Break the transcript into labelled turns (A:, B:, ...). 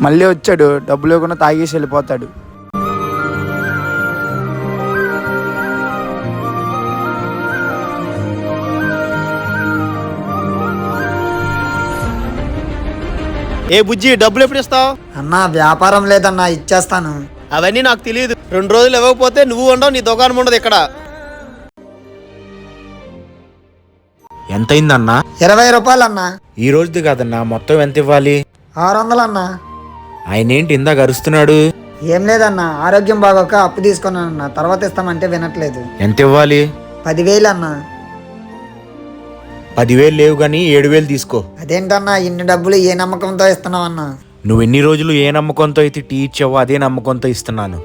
A: మళ్ళీ వచ్చాడు, డబ్బులు ఇవ్వకుండా తాగేసి వెళ్ళిపోతాడు.
B: ఏ బుజ్జి, డబ్బులు ఎప్పుడు ఇస్తావు?
C: అన్నా వ్యాపారం లేదన్నా, ఇచ్చేస్తాను.
B: అవన్నీ నాకు తెలియదు. 2 రోజులు ఇవ్వకపోతే నువ్వు ఉండవు, నీ దుకాణం ఉండదు ఇక్కడ.
D: ఎంతైందన్నా?
C: 20 రూపాయలు అన్నా.
D: ఈ రోజుది కాదన్నా, మొత్తం ఎంత ఇవ్వాలి?
C: 600 అన్నా.
D: ఆయన ఏంటి ఇందాక అరుస్తున్నాడు?
C: ఏం లేదన్నా, ఆరోగ్యం బాగోక అప్పు తీసుకున్నానన్నా, తర్వాత ఇస్తామంటే వినట్లేదు.
D: ఎంత ఇవ్వాలి?
C: 10,000 అన్నా.
D: 10,000 లేవు గానీ 7,000 తీసుకో.
C: అదేంటన్నా ఇన్ని డబ్బులు ఏ నమ్మకంతో ఇస్తున్నావన్నా?
D: నువ్వు ఎన్ని రోజులు ఏ నమ్మకంతో అయితే టీ ఇచ్చావో అదే నమ్మకంతో ఇస్తున్నాను.